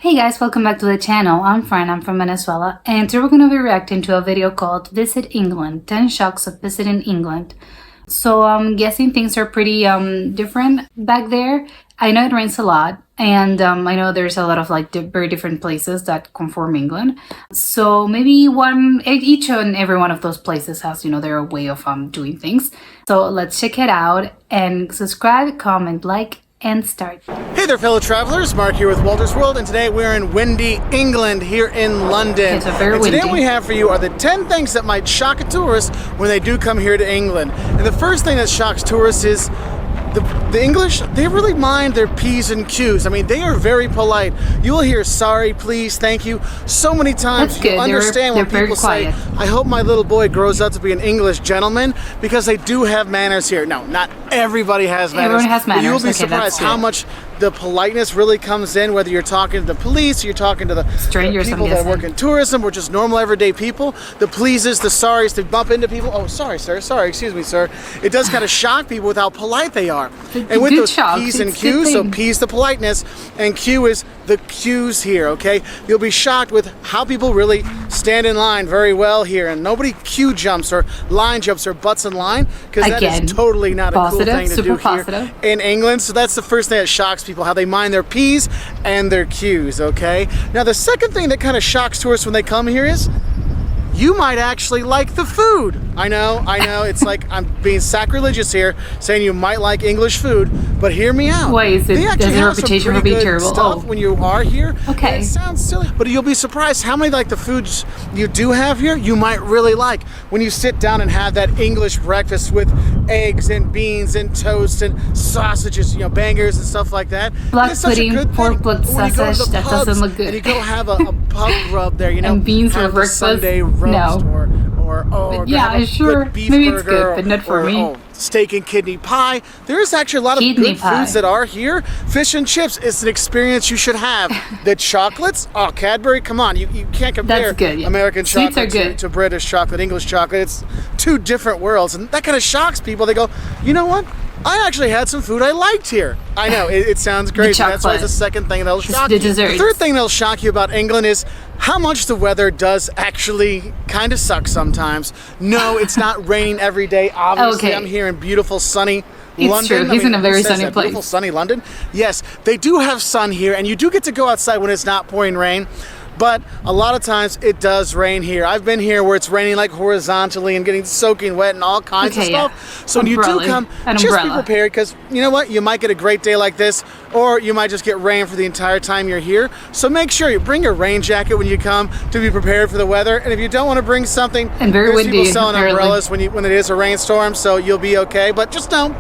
Hey guys, welcome back to the channel. I'm Fran, I'm from Venezuela, and today we're going to be reacting to a video called Visit England, 10 Shocks of Visiting England. So I'm guessing things are pretty different back there. I know it rains a lot, and I know there's a lot of very different places that conform England. So maybe each and every one of those places has, their way of doing things. So let's check it out and subscribe, comment, like, and start. Hey there, fellow travelers. Mark here with Walter's World, and today we're in windy England here in London. It's very windy. Today we have for you are the 10 things that might shock a tourist when they do come here to England. And the first thing that shocks tourists is the English, they really mind their P's and Q's. I mean, they are very polite. You will hear sorry, please, thank you so many times. That's good. You understand when people say, I hope my little boy grows up to be an English gentleman, because they do have manners here. No, not everybody has manners. Everyone has manners. But you'll be surprised how much the politeness really comes in, whether you're talking to the police, or you're talking to the strangers, people that work in tourism, or just normal everyday people. The pleases, the sorries, to bump into people. Oh, sorry, sir. Sorry, excuse me, sir. It does kind of shock people with how polite they are. And with those P's and Q's, so P's the politeness, and Q is the cues here, okay? You'll be shocked with how people really stand in line very well here, and nobody queue jumps or line jumps or butts in line, because that is totally not a cool thing to do here in England. So that's the first thing that shocks people, how they mind their P's and their Q's, okay? Now the second thing that kind of shocks tourists when they come here is you might actually like the food. I know, it's like I'm being sacrilegious here, saying you might like English food, but hear me out. Why is it? There's a reputation for being terrible. Stuff when you are here. Okay. It sounds silly, but you'll be surprised how many the foods you do have here you might really like when you sit down and have that English breakfast with eggs and beans and toast and sausages, bangers and stuff like that. Black pudding, pork blood sausage, that doesn't look good. And you go have a pub grub there, and beans for breakfast. Sunday roast, or yeah, sure, maybe it's good, but not for me. Steak and kidney pie. There's actually a lot of good foods that are here. Fish and chips is an experience you should have. The chocolates, Cadbury, come on, you can't compare American chocolate to British chocolate, English chocolate. It's two different worlds, and that kind of shocks people. They go, you know what? I actually had some food I liked here. I know, it sounds crazy. That's why it's the second thing that'll shock you. The third thing that'll shock you about England is how much the weather does actually kind of suck sometimes. No, it's not raining every day. Obviously, I'm here in beautiful, sunny London. It's true. He's in a very sunny place. Beautiful, sunny London. Yes, they do have sun here, and you do get to go outside when it's not pouring rain. But a lot of times it does rain here. I've been here where it's raining horizontally and getting soaking wet and all kinds of stuff. So when you do come, just be prepared, because you know what? You might get a great day like this, or you might just get rain for the entire time you're here. So make sure you bring your rain jacket when you come to be prepared for the weather. And if you don't want to bring something, and very windy, people selling umbrellas when it is a rainstorm, so you'll be okay. But just know,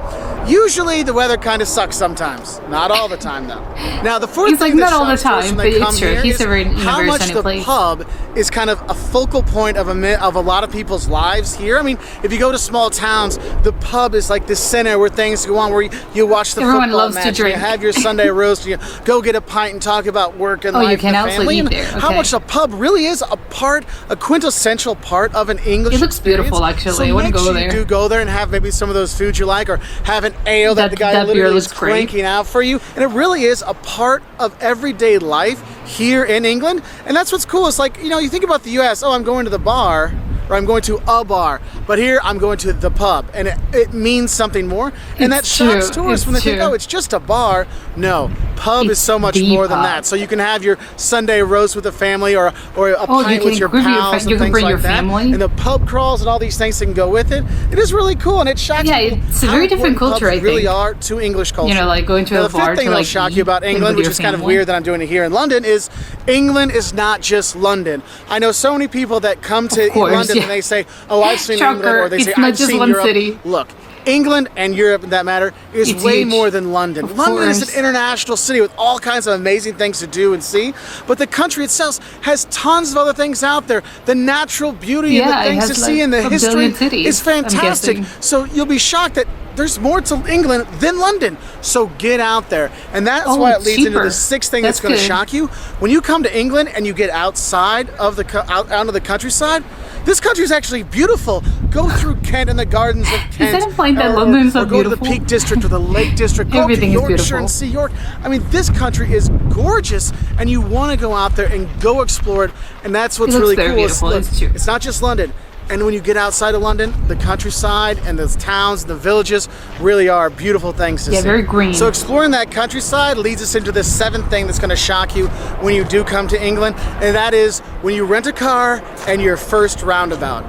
usually the weather kind of sucks sometimes. Not all the time, though. Now the fourth thing that shocks tourists when they come here is how much the pub is kind of a focal point of a lot of people's lives here. I mean, if you go to small towns, the pub is like the center where things go on, where you watch the football loves match, to drink. you have your Sunday roast, you go get a pint and talk about work and life and family. And how much the pub really is a quintessential part of an English It looks beautiful, actually. So I want to go there. You do go there and have maybe some of those foods you like, or have an ale that the guy literally is cranking out for you. And it really is a part of everyday life here in England. And that's what's cool. It's like, you think about the US, I'm going to the bar, or I'm going to a bar, but here I'm going to the pub, and it means something more. And that shocks tourists when they think, it's just a bar. No, pub is so much more than that. So you can have your Sunday roast with the family, or a pint with your pals and things like that. And the pub crawls and all these things that can go with it. It is really cool, and it shocks people. It's a very different culture, I think. Really are to English culture. Like going to a bar. The fifth thing that'll shock you about England, which is kind of weird that I'm doing it here in London, is England is not just London. I know so many people that come to London and they say, I've seen England, or they say, I've seen Europe. City. Look, England and Europe, in that matter, is way more than London. London is an international city with all kinds of amazing things to do and see, but the country itself has tons of other things out there. The natural beauty and the things to see, and the history is fantastic. So you'll be shocked that there's more to England than London. So get out there. And that's why it leads into the sixth thing that's going to shock you. When you come to England and you get outside of out onto the countryside, this country is actually beautiful. Go through Kent and the gardens of Kent. Is that implying that London is so beautiful? Or go to the Peak District or the Lake District. Go Everything to is Yorkshire beautiful. and see York. I mean, this country is gorgeous, and you want to go out there and go explore it. And that's what's really cool. It's not just London. And when you get outside of London, the countryside and the towns and the villages really are beautiful things to see. Yeah, very green. So exploring that countryside leads us into the seventh thing that's going to shock you when you do come to England, and that is when you rent a car and your first roundabout.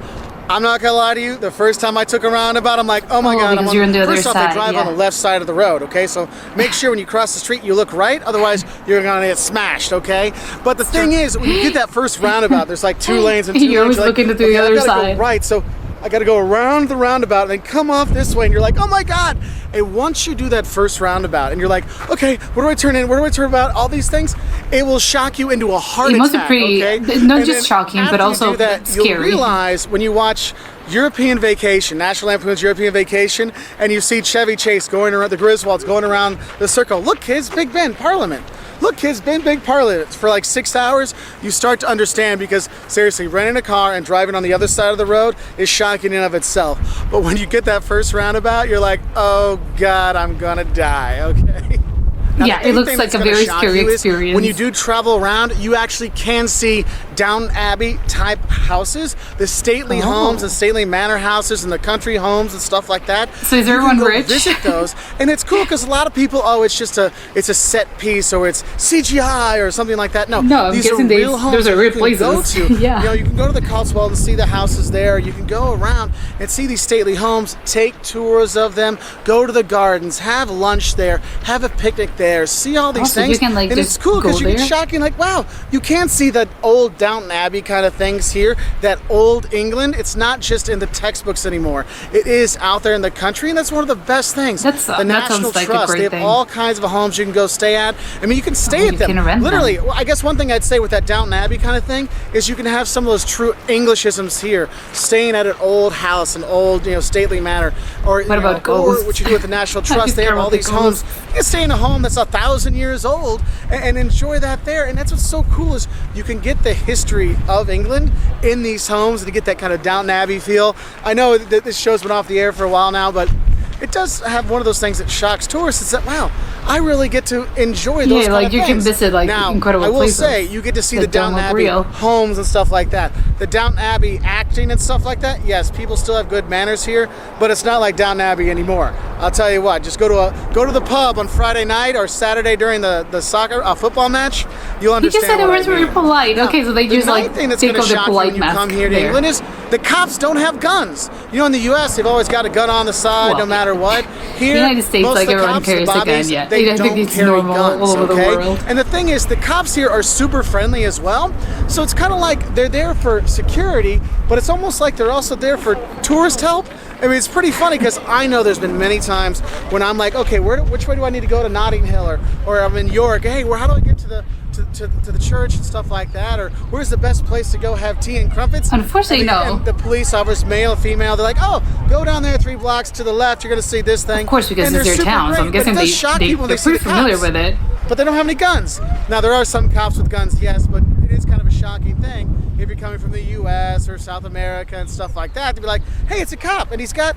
I'm not gonna lie to you, the first time I took a roundabout, I'm like, oh my God, I'm on first off, I drive on the left side of the road, okay? So make sure when you cross the street, you look right, otherwise you're gonna get smashed, okay? But the thing is, when you get that first roundabout, there's like 2 lanes and 2 lanes. You're always looking to the other side. Go right, so I gotta go around the roundabout and then come off this way, and you're like, oh my God. And once you do that first roundabout, and you're like, okay, where do I turn in? Where do I turn about? All these things, it will shock you into a heart attack. It must be pretty, okay? not just shocking, but also scary. You'll realize when you watch European Vacation, National Lampoon's European Vacation, and you see Chevy Chase going around, the Griswolds going around the circle. Look, kids, Big Ben, Parliament. Look, kids, big Parliament. For like 6 hours, you start to understand, because seriously, renting a car and driving on the other side of the road is shocking in of itself. But when you get that first roundabout, you're like, oh God, I'm gonna die, okay? Now, yeah, it looks like a very scary experience. When you do travel around, you actually can see Downton Abbey type houses, the stately homes and stately manor houses and the country homes and stuff like that. So is everyone rich? Visit those, and it's cool because a lot of people, it's just a set piece or it's CGI or something like that. No, I'm these are guessing real homes. Those are real places. Go to. Yeah, you can go to the Cotswolds and see the houses there. You can go around and see these stately homes, take tours of them, go to the gardens, have lunch there, have a picnic there. See all these things, you can, like, and it's cool because you get shocking, like, wow, you can see that old Downton Abbey kind of things here, that old England. It's not just in the textbooks anymore. It is out there in the country, and that's one of the best things. The National Trust, they have all kinds of homes you can go stay at. I mean, you can stay at them. Literally, well, I guess one thing I'd say with that Downton Abbey kind of thing is you can have some of those true Englishisms here, staying at an old house, an old, stately manor, or what about ghosts? Or what you do with the National Trust. They have all these homes. You can stay in a home that's 1,000 years old and enjoy that there. And that's what's so cool is you can get the history of England in these homes and to get that kind of Downton Abbey feel. I know that this show's been off the air for a while now, but it does have one of those things that shocks tourists. It's that, wow, I really get to enjoy those kind of things. Can visit incredible places. I will say, you get to see the Downton Abbey homes and stuff like that. The Downton Abbey acting and stuff like that. Yes, people still have good manners here, but it's not like Downton Abbey anymore. I'll tell you what, just go to the pub on Friday night or Saturday during the soccer football match. You'll understand. You just said it was very polite. Now, okay, so they just take off the polite mask. When you come here to England is the cops don't have guns. In the U.S. they've always got a gun on the side, no matter what. Here, the United States, most of the everyone cops, carries the bobbies, a gun. Yeah, they I don't think it's carry normal guns, all over the world. And the thing is, the cops here are super friendly as well. So it's kind of like they're there for security, but it's almost like they're also there for tourist help. I mean, it's pretty funny because I know there's been many times when I'm like, okay, which way do I need to go to Notting Hill, or I'm in York? Hey, how do I get to the church and stuff like that, or where's the best place to go have tea and crumpets? Unfortunately, no. And the police officers, male, female, they're like, oh, go down there 3 blocks to the left, you're going to see this thing. Of course, because it's their town, so I'm guessing they're pretty familiar with it. But they don't have any guns. Now, there are some cops with guns, yes, but it is kind of a shocking thing if you're coming from the U.S. or South America and stuff like that, to be like, hey, it's a cop, and he's got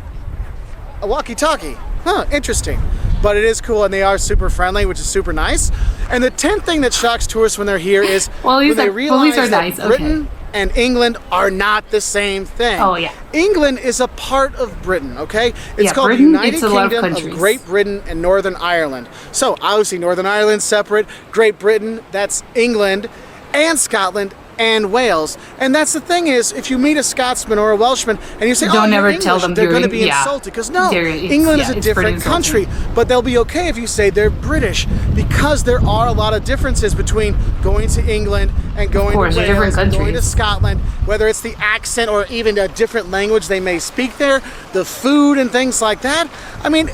a walkie-talkie. Huh, interesting. But it is cool, and they are super friendly, which is super nice. And the 10th thing that shocks tourists when they're here is when they realize that Britain and England are not the same thing. Oh, yeah. England is a part of Britain, okay? It's called Britain, the United Kingdom of Great Britain and Northern Ireland. So, obviously, Northern Ireland's separate. Great Britain, that's England and Scotland and Wales. And that's the thing is, if you meet a Scotsman or a Welshman and you say, don't you're ever English, tell them they're going to be insulted. Because no, England is a different country. But they'll be okay if you say they're British, because there are a lot of differences between going to England and going to Wales and going to Scotland, whether it's the accent or even a different language they may speak there, the food and things like that. I mean,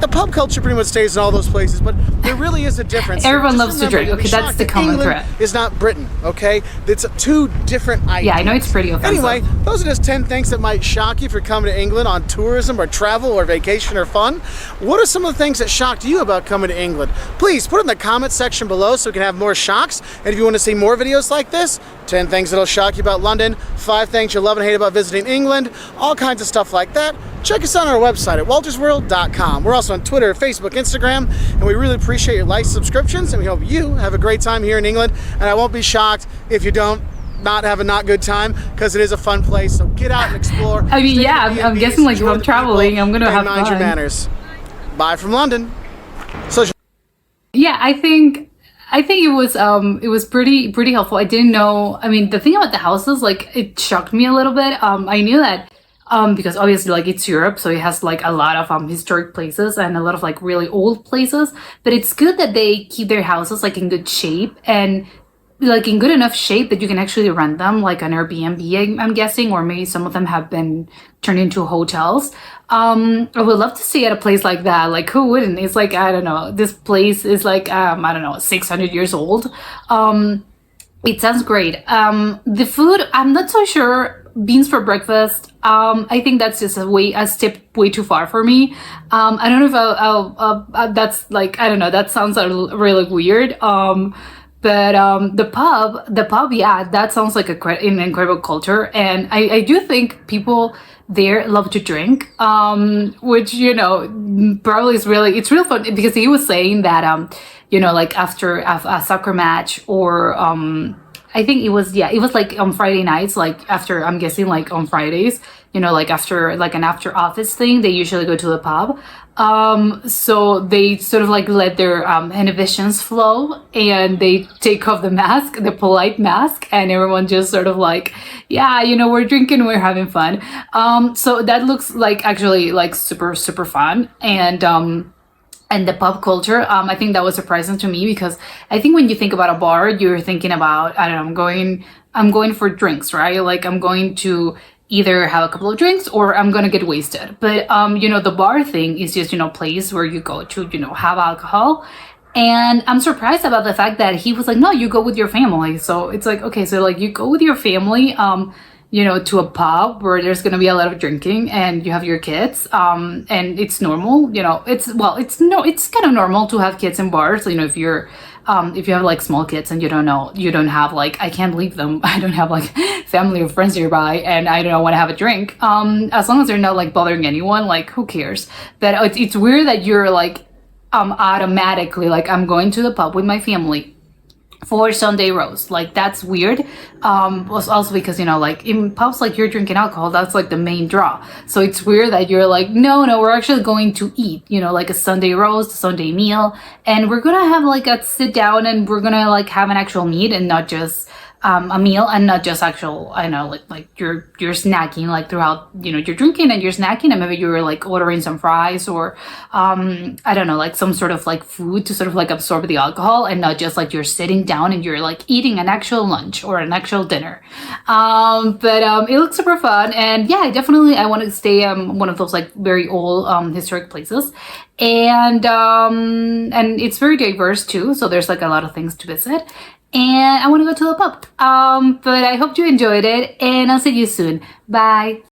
the pub culture pretty much stays in all those places, but there really is a difference. Everyone loves to drink. Okay, that's the common thread. It's not Britain, okay? It's two different ideas. Yeah, I know it's pretty offensive. Anyway, those are just 10 things that might shock you for coming to England on tourism or travel or vacation or fun. What are some of the things that shocked you about coming to England? Please put it in the comment section below so we can have more shocks. And if you want to see more videos like this, 10 things that'll shock you about London, 5 things you'll love and hate about visiting England, all kinds of stuff like that, check us out on our website at waltersworld.com. We're also on Twitter, Facebook, Instagram, and we really appreciate your likes, subscriptions, and we hope you have a great time here in England. And I won't be shocked if you don't have a not good time, because it is a fun place. So get out and explore. I mean, yeah, I'm guessing like if I'm traveling, I'm gonna have mind fun. Your manners. Bye from London. Social. Yeah, I think it was pretty helpful. I didn't know. I mean, the thing about the houses, like, it shocked me a little bit. I knew that because obviously, like, it's Europe, so it has like a lot of historic places and a lot of like really old places. But it's good that they keep their houses like in good shape and like in good enough shape that you can actually rent them like on Airbnb, I'm guessing, or maybe some of them have been turned into hotels. I would love to stay at a place like that. Like, who wouldn't? It's like, I don't know, this place is like, I don't know, 600 years old. It sounds great. The food, I'm not so sure. Beans for breakfast, I think that's just a step way too far for me. I don't know if that's like, I don't know, that sounds really weird. But the pub, yeah, that sounds like an incredible culture, and I do think people there love to drink, which, you know, probably is it's real fun, because he was saying that you know, like after a soccer match, or I think it was like on Friday nights, like after, I'm guessing like on Fridays, you know, like after like an after office thing, they usually go to the pub. So they sort of like let their inhibitions flow, and they take off the mask, the polite mask, and everyone just sort of like, yeah, you know, we're drinking, we're having fun. So that looks like actually like super fun. And the pub culture, I think that was surprising to me, because I think when you think about a bar, you're thinking about, I don't know, I'm going for drinks, right? Like, I'm going to either have a couple of drinks or I'm gonna get wasted. But you know, the bar thing is just, you know, place where you go to, you know, have alcohol. And I'm surprised about the fact that he was like, no, you go with your family. So it's like, okay, so like you go with your family, you know, to a pub where there's gonna be a lot of drinking, and you have your kids, and it's normal, you know, it's kind of normal to have kids in bars, you know, if you have like small kids and you don't have like, I can't leave them, I don't have like family or friends nearby, and I don't want to have a drink, as long as they're not like bothering anyone, like, who cares? But it's weird that you're like automatically like, I'm going to the pub with my family for Sunday roast. Like, that's weird. Was also because, you know, like in pubs, like, you're drinking alcohol, that's like the main draw. So it's weird that you're like, no, we're actually going to eat, you know, like a Sunday roast, a Sunday meal, and we're gonna have like a sit down, and we're gonna like have an actual meat, and not just a meal, and not just actual, I know, like you're snacking like throughout, you know, you're drinking and you're snacking, and maybe you're like ordering some fries, or I don't know, like some sort of like food to sort of like absorb the alcohol, and not just like you're sitting down and you're like eating an actual lunch or an actual dinner. But it looks super fun, and yeah, I want to stay one of those like very old historic places, and it's very diverse too, so there's like a lot of things to visit. And I want to go to the pub. But I hope you enjoyed it, and I'll see you soon. Bye.